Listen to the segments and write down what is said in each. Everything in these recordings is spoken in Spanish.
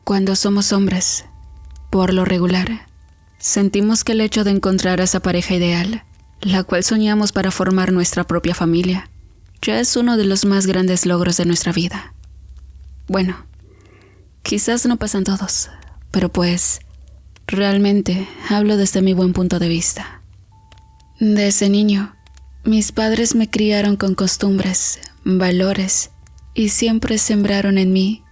Cuando somos hombres, por lo regular, sentimos que el hecho de encontrar a esa pareja ideal, la cual soñamos para formar nuestra propia familia, ya es uno de los más grandes logros de nuestra vida. Bueno, quizás no pasan todos, pero pues, realmente hablo desde mi buen punto de vista. Desde niño, mis padres me criaron con costumbres, valores, y siempre sembraron en mí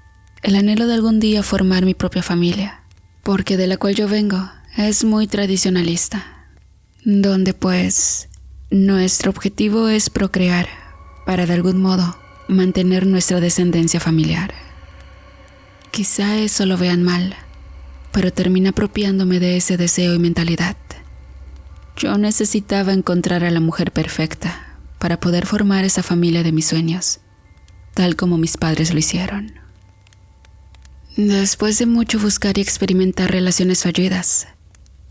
el anhelo de algún día formar mi propia familia, porque de la cual yo vengo es muy tradicionalista, donde pues nuestro objetivo es procrear para de algún modo mantener nuestra descendencia familiar. Quizá eso lo vean mal, pero terminé apropiándome de ese deseo y mentalidad. Yo necesitaba encontrar a la mujer perfecta para poder formar esa familia de mis sueños, tal como mis padres lo hicieron. Después de mucho buscar y experimentar relaciones fallidas,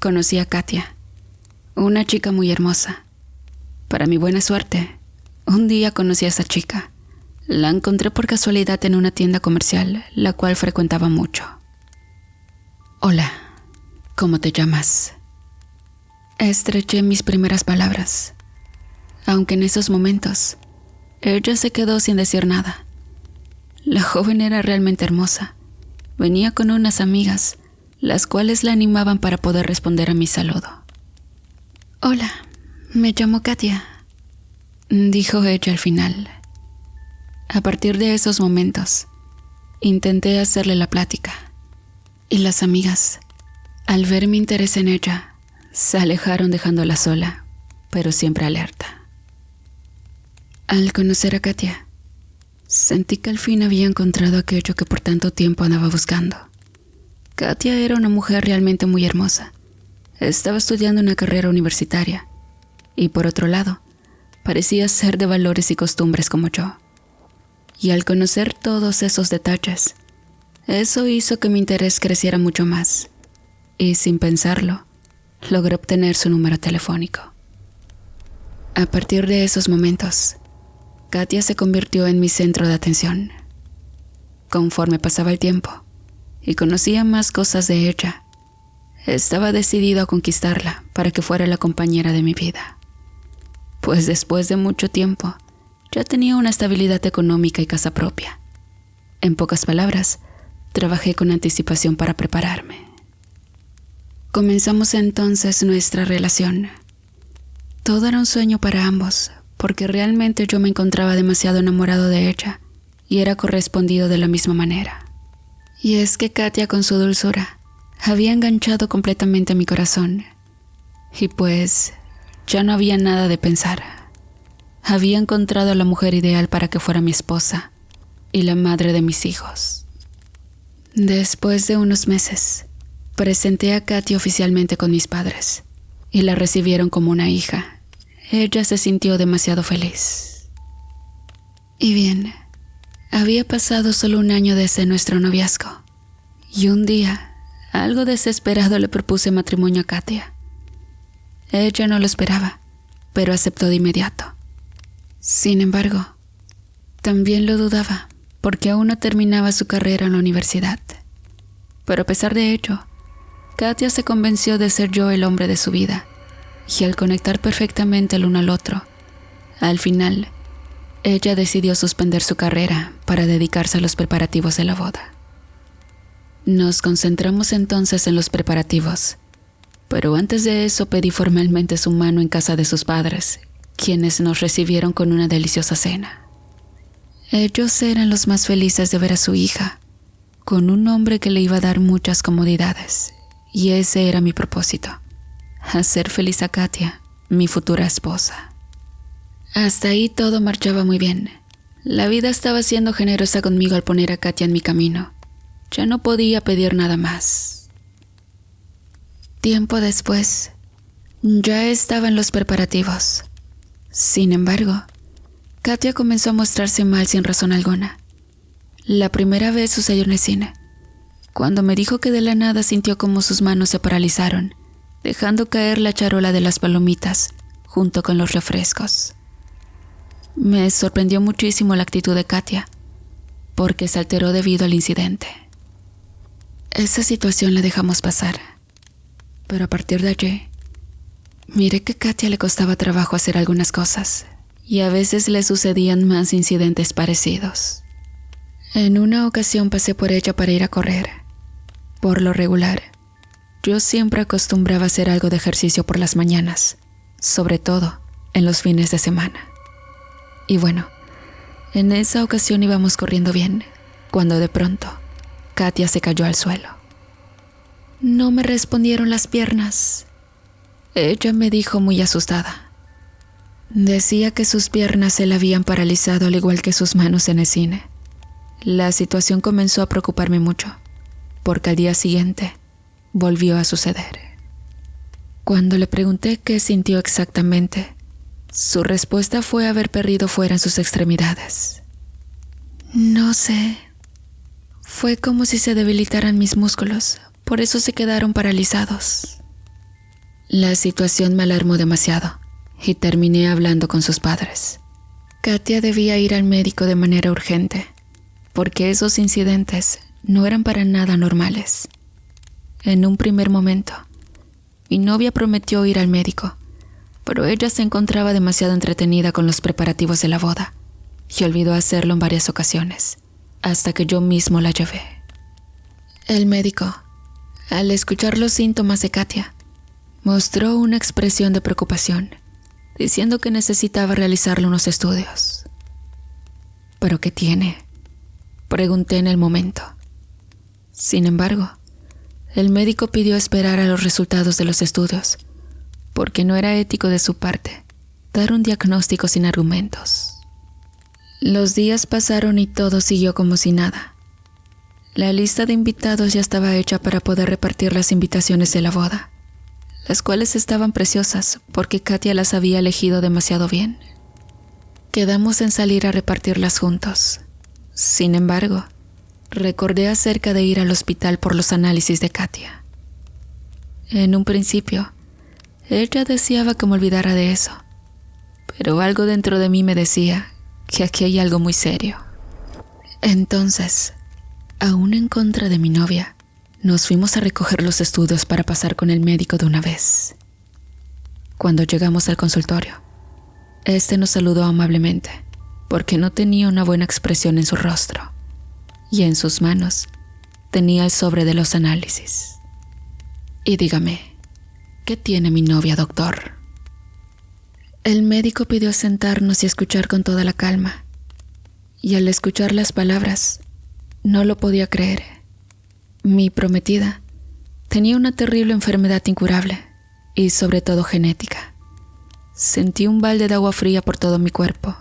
conocí a Katia, una chica muy hermosa. Para mi buena suerte, un día conocí a esa chica. La encontré por casualidad en una tienda comercial, la cual frecuentaba mucho. Hola, ¿cómo te llamas? Estreché mis primeras palabras, aunque en esos momentos, ella se quedó sin decir nada. La joven era realmente hermosa. Venía con unas amigas, las cuales la animaban para poder responder a mi saludo. Hola, me llamo Katia, dijo ella al final. A partir de esos momentos, intenté hacerle la plática, y las amigas, al ver mi interés en ella, se alejaron dejándola sola, pero siempre alerta. Al conocer a Katia, sentí que al fin había encontrado aquello que por tanto tiempo andaba buscando. Katia era una mujer realmente muy hermosa. Estaba estudiando una carrera universitaria, y por otro lado, parecía ser de valores y costumbres como yo. Y al conocer todos esos detalles, eso hizo que mi interés creciera mucho más, y sin pensarlo, logré obtener su número telefónico. A partir de esos momentos, Katia se convirtió en mi centro de atención. Conforme pasaba el tiempo y conocía más cosas de ella, estaba decidido a conquistarla para que fuera la compañera de mi vida. Pues después de mucho tiempo, ya tenía una estabilidad económica y casa propia. En pocas palabras, trabajé con anticipación para prepararme. Comenzamos entonces nuestra relación. Todo era un sueño para ambos, porque realmente yo me encontraba demasiado enamorado de ella y era correspondido de la misma manera. Y es que Katia, con su dulzura, había enganchado completamente mi corazón. Y pues, ya no había nada de pensar. Había encontrado a la mujer ideal para que fuera mi esposa y la madre de mis hijos. Después de unos meses, presenté a Katia oficialmente con mis padres y la recibieron como una hija. Ella se sintió demasiado feliz. Y bien, había pasado solo un año desde nuestro noviazgo, y un día, algo desesperado, le propuse matrimonio a Katia. Ella no lo esperaba, pero aceptó de inmediato. Sin embargo, también lo dudaba, porque aún no terminaba su carrera en la universidad. Pero a pesar de ello, Katia se convenció de ser yo el hombre de su vida, y al conectar perfectamente el uno al otro, al final, ella decidió suspender su carrera para dedicarse a los preparativos de la boda. Nos concentramos entonces en los preparativos, pero antes de eso pedí formalmente su mano en casa de sus padres, quienes nos recibieron con una deliciosa cena. Ellos eran los más felices de ver a su hija, con un hombre que le iba a dar muchas comodidades, y ese era mi propósito: hacer feliz a Katia, mi futura esposa. Hasta ahí todo marchaba muy bien. La vida estaba siendo generosa conmigo al poner a Katia en mi camino. Ya no podía pedir nada más. Tiempo después, ya estaba en los preparativos. Sin embargo, Katia comenzó a mostrarse mal sin razón alguna. La primera vez sucedió en el cine, cuando me dijo que de la nada sintió como sus manos se paralizaron, dejando caer la charola de las palomitas junto con los refrescos. Me sorprendió muchísimo la actitud de Katia, porque se alteró debido al incidente. Esa situación la dejamos pasar, pero a partir de allí, miré que a Katia le costaba trabajo hacer algunas cosas y a veces le sucedían más incidentes parecidos. En una ocasión pasé por ella para ir a correr. Por lo regular, yo siempre acostumbraba a hacer algo de ejercicio por las mañanas, sobre todo en los fines de semana. Y bueno, en esa ocasión íbamos corriendo bien, cuando de pronto Katia se cayó al suelo. No me respondieron las piernas. Ella me dijo muy asustada. Decía que sus piernas se la habían paralizado al igual que sus manos en el cine. La situación comenzó a preocuparme mucho, porque al día siguiente volvió a suceder. Cuando le pregunté qué sintió exactamente, su respuesta fue haber perdido fuera en sus extremidades. No sé. Fue como si se debilitaran mis músculos, por eso se quedaron paralizados. La situación me alarmó demasiado y terminé hablando con sus padres. Katia debía ir al médico de manera urgente, porque esos incidentes no eran para nada normales. En un primer momento, mi novia prometió ir al médico, pero ella se encontraba demasiado entretenida con los preparativos de la boda y olvidó hacerlo en varias ocasiones, hasta que yo mismo la llevé. El médico, al escuchar los síntomas de Katia, mostró una expresión de preocupación, diciendo que necesitaba realizarle unos estudios. ¿Pero qué tiene?, pregunté en el momento. Sin embargo, el médico pidió esperar a los resultados de los estudios, porque no era ético de su parte dar un diagnóstico sin argumentos. Los días pasaron y todo siguió como si nada. La lista de invitados ya estaba hecha para poder repartir las invitaciones de la boda, las cuales estaban preciosas porque Katia las había elegido demasiado bien. Quedamos en salir a repartirlas juntos. Sin embargo, recordé acerca de ir al hospital por los análisis de Katia. En un principio, ella deseaba que me olvidara de eso, pero algo dentro de mí me decía que aquí hay algo muy serio. Entonces, aún en contra de mi novia, nos fuimos a recoger los estudios para pasar con el médico de una vez. Cuando llegamos al consultorio, este nos saludó amablemente, porque no tenía una buena expresión en su rostro, y en sus manos tenía el sobre de los análisis. Y dígame, ¿qué tiene mi novia, doctor? El médico pidió sentarnos y escuchar con toda la calma, y al escuchar las palabras, no lo podía creer. Mi prometida tenía una terrible enfermedad incurable y sobre todo genética. Sentí un balde de agua fría por todo mi cuerpo,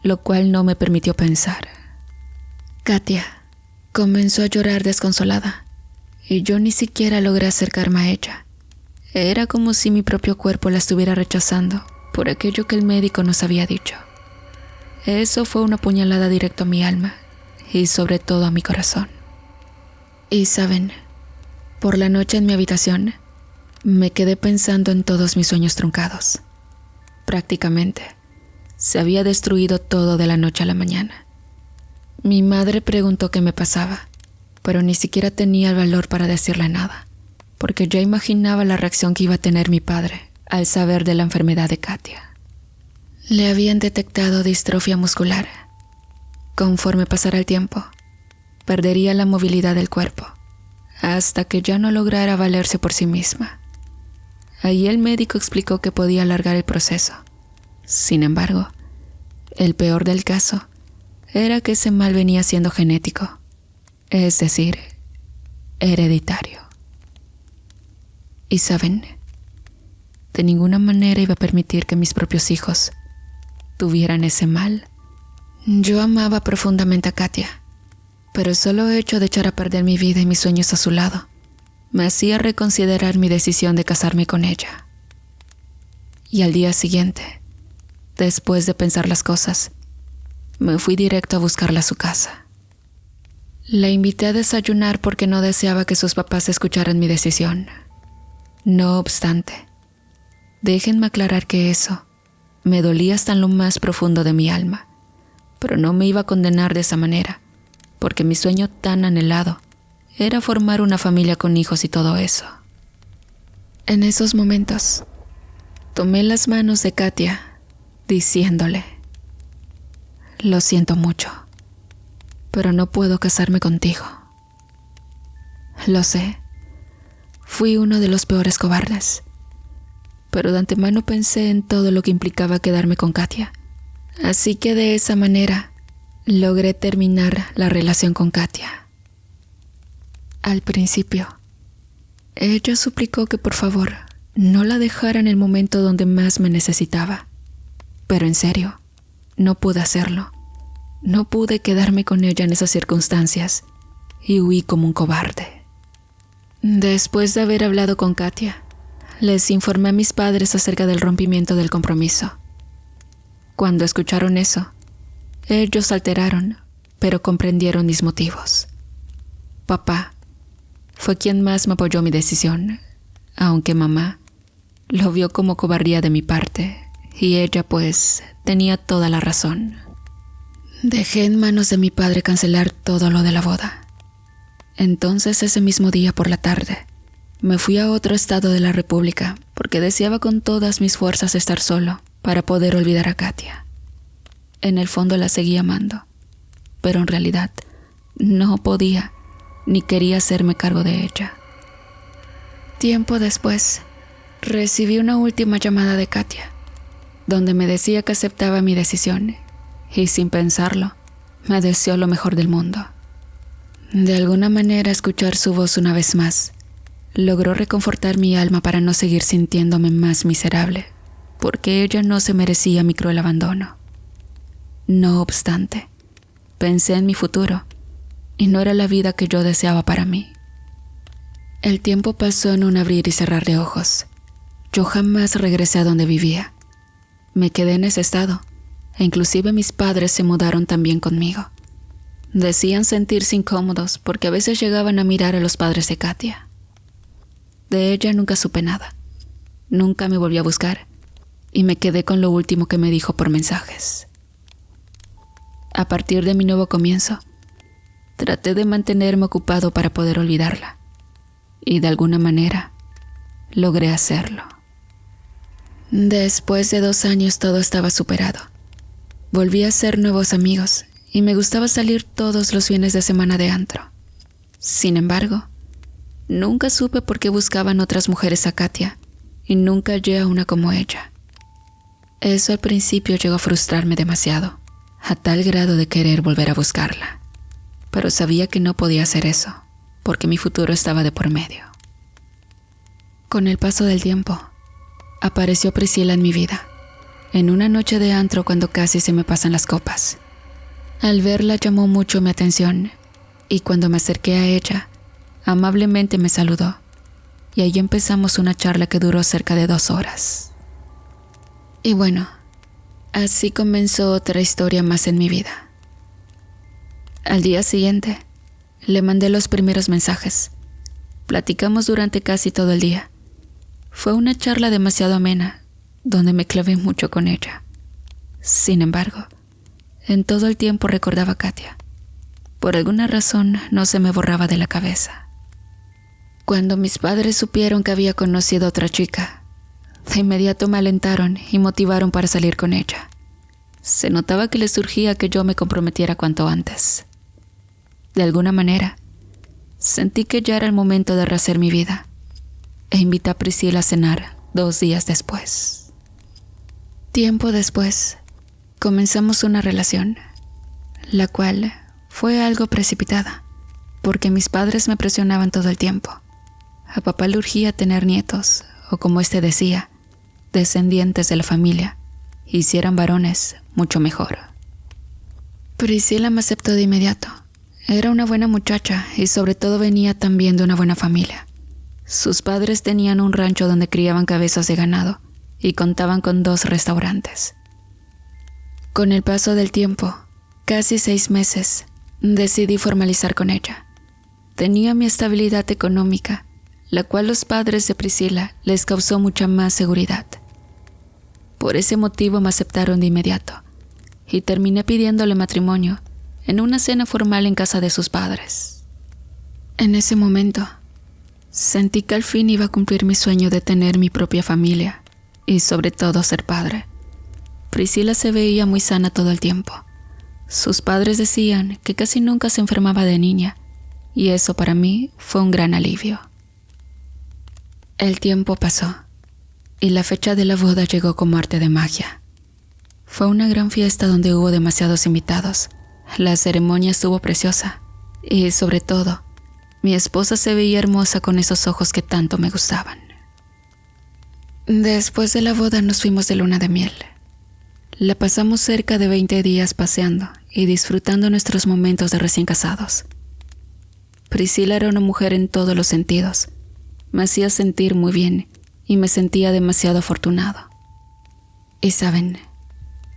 lo cual no me permitió pensar. Katia comenzó a llorar desconsolada y yo ni siquiera logré acercarme a ella. Era como si mi propio cuerpo la estuviera rechazando por aquello que el médico nos había dicho. Eso fue una puñalada directa a mi alma y sobre todo a mi corazón. Y saben, por la noche en mi habitación me quedé pensando en todos mis sueños truncados. Prácticamente se había destruido todo de la noche a la mañana. Mi madre preguntó qué me pasaba, pero ni siquiera tenía el valor para decirle nada, porque ya imaginaba la reacción que iba a tener mi padre al saber de la enfermedad de Katia. Le habían detectado distrofia muscular. Conforme pasara el tiempo, perdería la movilidad del cuerpo, hasta que ya no lograra valerse por sí misma. Allí el médico explicó que podía alargar el proceso. Sin embargo, el peor del caso era que ese mal venía siendo genético, es decir, hereditario. Y saben, de ninguna manera iba a permitir que mis propios hijos tuvieran ese mal. Yo amaba profundamente a Katia, pero el solo hecho de echar a perder mi vida y mis sueños a su lado me hacía reconsiderar mi decisión de casarme con ella. Y al día siguiente, después de pensar las cosas, me fui directo a buscarla a su casa. La invité a desayunar porque no deseaba que sus papás escucharan mi decisión. No obstante, déjenme aclarar que eso me dolía hasta en lo más profundo de mi alma, pero no me iba a condenar de esa manera, porque mi sueño tan anhelado era formar una familia con hijos y todo eso. En esos momentos, tomé las manos de Katia, diciéndole: lo siento mucho, pero no puedo casarme contigo. Lo sé, fui uno de los peores cobardes, pero de antemano pensé en todo lo que implicaba quedarme con Katia. Así que de esa manera logré terminar la relación con Katia. Al principio, ella suplicó que por favor no la dejara en el momento donde más me necesitaba. Pero en serio, no pude hacerlo. No pude quedarme con ella en esas circunstancias y huí como un cobarde. Después de haber hablado con Katia, les informé a mis padres acerca del rompimiento del compromiso. Cuando escucharon eso, ellos se alteraron, pero comprendieron mis motivos. Papá fue quien más me apoyó mi decisión, aunque mamá lo vio como cobardía de mi parte, y ella pues tenía toda la razón. Dejé en manos de mi padre cancelar todo lo de la boda. Entonces ese mismo día por la tarde, me fui a otro estado de la República porque deseaba con todas mis fuerzas estar solo para poder olvidar a Katia. En el fondo la seguía amando, pero en realidad no podía ni quería hacerme cargo de ella. Tiempo después, recibí una última llamada de Katia, donde me decía que aceptaba mi decisión y sin pensarlo, me deseó lo mejor del mundo. De alguna manera, escuchar su voz una vez más logró reconfortar mi alma para no seguir sintiéndome más miserable, porque ella no se merecía mi cruel abandono. No obstante, pensé en mi futuro y no era la vida que yo deseaba para mí. El tiempo pasó en un abrir y cerrar de ojos. Yo jamás regresé a donde vivía. Me quedé en ese estado, e inclusive mis padres se mudaron también conmigo. Decían sentirse incómodos porque a veces llegaban a mirar a los padres de Katia. De ella nunca supe nada. Nunca me volví a buscar y me quedé con lo último que me dijo por mensajes. A partir de mi nuevo comienzo, traté de mantenerme ocupado para poder olvidarla y de alguna manera logré hacerlo. Después de 2 años todo estaba superado. Volví a hacer nuevos amigos y me gustaba salir todos los fines de semana de antro. Sin embargo, nunca supe por qué buscaban otras mujeres a Katia y nunca hallé a una como ella. Eso al principio llegó a frustrarme demasiado, a tal grado de querer volver a buscarla. Pero sabía que no podía hacer eso, porque mi futuro estaba de por medio. Con el paso del tiempo, apareció Priscila en mi vida, en una noche de antro cuando casi se me pasan las copas. Al verla llamó mucho mi atención, y cuando me acerqué a ella, amablemente me saludó, y ahí empezamos una charla que duró cerca de 2 horas. Y bueno, así comenzó otra historia más en mi vida. Al día siguiente, le mandé los primeros mensajes. Platicamos durante casi todo el día. Fue una charla demasiado amena, donde me clavé mucho con ella. Sin embargo, en todo el tiempo recordaba a Katia. Por alguna razón no se me borraba de la cabeza. Cuando mis padres supieron que había conocido a otra chica, de inmediato me alentaron y motivaron para salir con ella. Se notaba que les surgía que yo me comprometiera cuanto antes. De alguna manera, sentí que ya era el momento de rehacer mi vida e invité a Priscila a cenar 2 días después. Tiempo después, comenzamos una relación, la cual fue algo precipitada, porque mis padres me presionaban todo el tiempo. A papá le urgía tener nietos, o como éste decía, descendientes de la familia, y si eran varones, mucho mejor. Priscila me aceptó de inmediato. Era una buena muchacha y sobre todo venía también de una buena familia. Sus padres tenían un rancho donde criaban cabezas de ganado y contaban con 2 restaurantes. Con el paso del tiempo, casi 6 meses, decidí formalizar con ella. Tenía mi estabilidad económica, la cual los padres de Priscila les causó mucha más seguridad. Por ese motivo me aceptaron de inmediato y terminé pidiéndole matrimonio en una cena formal en casa de sus padres. En ese momento, sentí que al fin iba a cumplir mi sueño de tener mi propia familia y sobre todo ser padre. Priscila se veía muy sana todo el tiempo. Sus padres decían que casi nunca se enfermaba de niña, y eso para mí fue un gran alivio. El tiempo pasó, y la fecha de la boda llegó como arte de magia. Fue una gran fiesta donde hubo demasiados invitados. La ceremonia estuvo preciosa, y sobre todo, mi esposa se veía hermosa con esos ojos que tanto me gustaban. Después de la boda nos fuimos de luna de miel. La pasamos cerca de 20 días paseando y disfrutando nuestros momentos de recién casados. Priscila era una mujer en todos los sentidos. Me hacía sentir muy bien y me sentía demasiado afortunado. Y saben,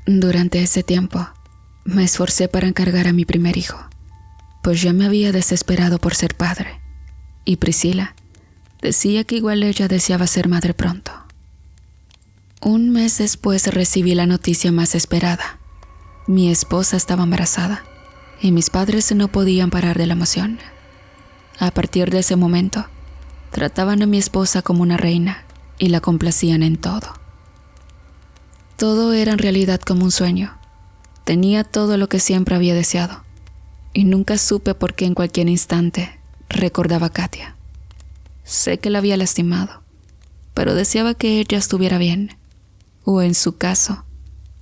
durante ese tiempo me esforcé para encargar a mi primer hijo, pues ya me había desesperado por ser padre. Y Priscila decía que igual ella deseaba ser madre pronto. Un mes después recibí la noticia más esperada. Mi esposa estaba embarazada y mis padres no podían parar de la emoción. A partir de ese momento, trataban a mi esposa como una reina y la complacían en todo. Todo era en realidad como un sueño. Tenía todo lo que siempre había deseado y nunca supe por qué en cualquier instante recordaba a Katia. Sé que la había lastimado, pero deseaba que ella estuviera bien, o en su caso,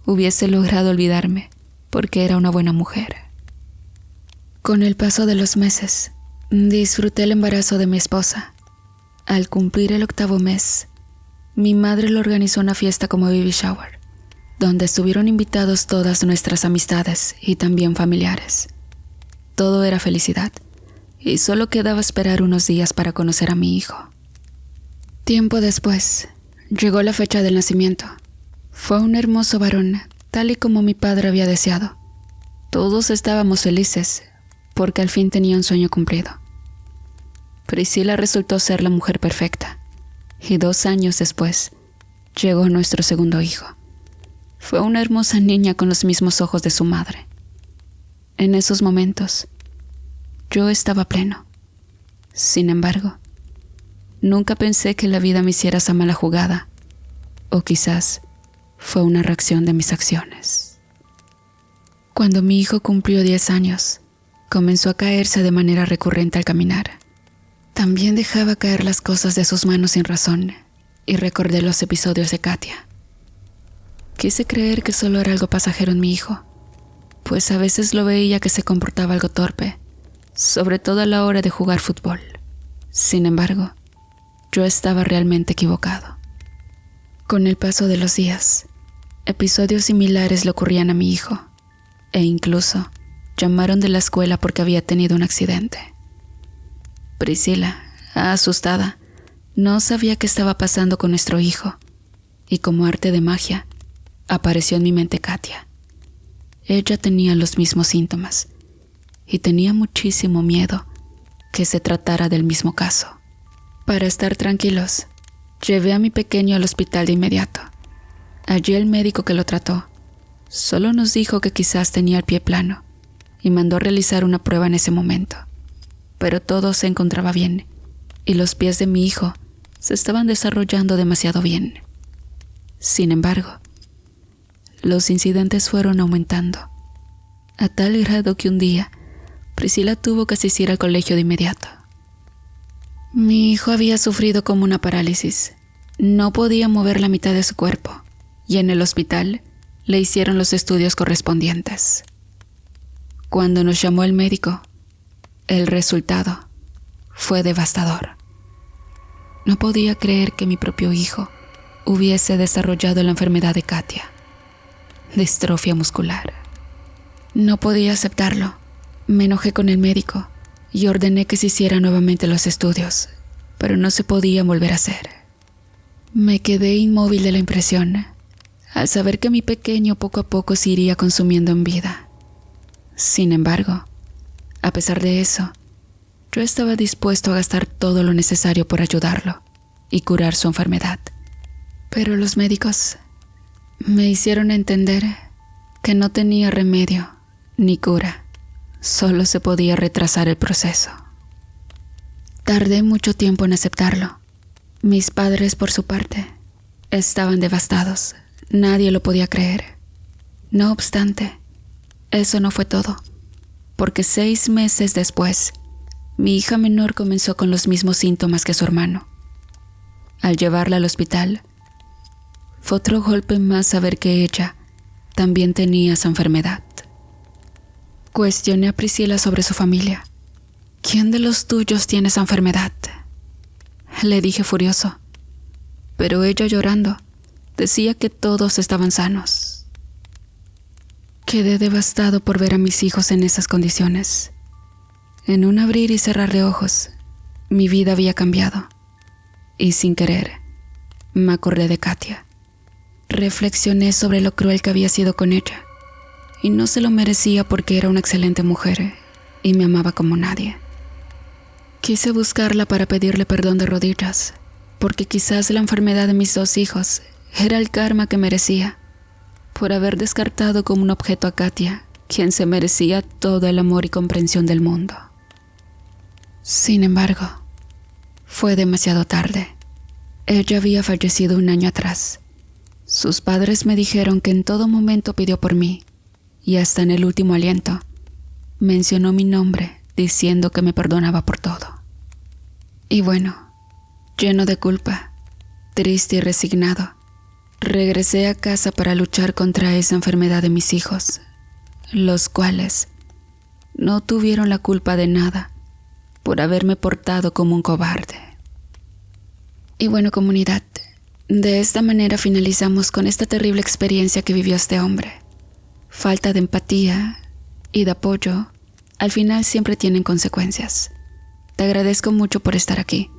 hubiese logrado olvidarme porque era una buena mujer. Con el paso de los meses, disfruté el embarazo de mi esposa. Al cumplir el 8º mes, mi madre le organizó una fiesta como baby shower, donde estuvieron invitados todas nuestras amistades y también familiares. Todo era felicidad, y solo quedaba esperar unos días para conocer a mi hijo. Tiempo después, llegó la fecha del nacimiento. Fue un hermoso varón, tal y como mi padre había deseado. Todos estábamos felices, porque al fin tenía un sueño cumplido. Priscila resultó ser la mujer perfecta, y 2 años después, llegó nuestro segundo hijo. Fue una hermosa niña con los mismos ojos de su madre. En esos momentos, yo estaba pleno. Sin embargo, nunca pensé que la vida me hiciera esa mala jugada, o quizás fue una reacción de mis acciones. Cuando mi hijo cumplió 10 años, comenzó a caerse de manera recurrente al caminar. También dejaba caer las cosas de sus manos sin razón, y recordé los episodios de Katia. Quise creer que solo era algo pasajero en mi hijo, pues a veces lo veía que se comportaba algo torpe, sobre todo a la hora de jugar fútbol. Sin embargo, yo estaba realmente equivocado. Con el paso de los días, episodios similares le ocurrían a mi hijo, e incluso llamaron de la escuela porque había tenido un accidente. Priscila, asustada, no sabía qué estaba pasando con nuestro hijo, y como arte de magia, apareció en mi mente Katia. Ella tenía los mismos síntomas, y tenía muchísimo miedo que se tratara del mismo caso. Para estar tranquilos, llevé a mi pequeño al hospital de inmediato. Allí el médico que lo trató solo nos dijo que quizás tenía el pie plano y mandó a realizar una prueba en ese momento. Pero todo se encontraba bien y los pies de mi hijo se estaban desarrollando demasiado bien. Sin embargo, los incidentes fueron aumentando, a tal grado que un día Priscila tuvo que asistir al colegio de inmediato. Mi hijo había sufrido como una parálisis. No podía mover la mitad de su cuerpo, y en el hospital le hicieron los estudios correspondientes. Cuando nos llamó el médico, el resultado fue devastador. No podía creer que mi propio hijo hubiese desarrollado la enfermedad de Katia, distrofia muscular. No podía aceptarlo. Me enojé con el médico y ordené que se hicieran nuevamente los estudios, pero no se podía volver a hacer. Me quedé inmóvil de la impresión, al saber que mi pequeño poco a poco se iría consumiendo en vida. Sin embargo, a pesar de eso, yo estaba dispuesto a gastar todo lo necesario por ayudarlo y curar su enfermedad. Pero los médicos me hicieron entender que no tenía remedio ni cura. Solo se podía retrasar el proceso. Tardé mucho tiempo en aceptarlo. Mis padres, por su parte, estaban devastados. Nadie lo podía creer. No obstante, eso no fue todo, porque 6 meses después, mi hija menor comenzó con los mismos síntomas que su hermano. Al llevarla al hospital, fue otro golpe más saber que ella también tenía esa enfermedad. Cuestioné a Priscila sobre su familia. ¿Quién de los tuyos tiene esa enfermedad?, le dije furioso, pero ella, llorando, decía que todos estaban sanos. Quedé devastado por ver a mis hijos en esas condiciones. En un abrir y cerrar de ojos, mi vida había cambiado, y sin querer, me acordé de Katia. Reflexioné sobre lo cruel que había sido con ella, y no se lo merecía porque era una excelente mujer y me amaba como nadie. Quise buscarla para pedirle perdón de rodillas, porque quizás la enfermedad de mis 2 hijos era el karma que merecía, por haber descartado como un objeto a Katia, quien se merecía todo el amor y comprensión del mundo. Sin embargo, fue demasiado tarde. Ella había fallecido 1 año atrás. Sus padres me dijeron que en todo momento pidió por mí, y hasta en el último aliento mencionó mi nombre, diciendo que me perdonaba por todo. Y bueno, lleno de culpa, triste y resignado, regresé a casa para luchar contra esa enfermedad de mis hijos, los cuales no tuvieron la culpa de nada por haberme portado como un cobarde. Y bueno, comunidad, de esta manera finalizamos con esta terrible experiencia que vivió este hombre. Falta de empatía y de apoyo al final siempre tienen consecuencias. Te agradezco mucho por estar aquí.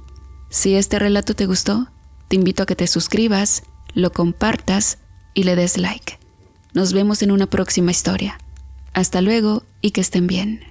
Si este relato te gustó, te invito a que te suscribas, lo compartas y le des like. Nos vemos en una próxima historia. Hasta luego y que estén bien.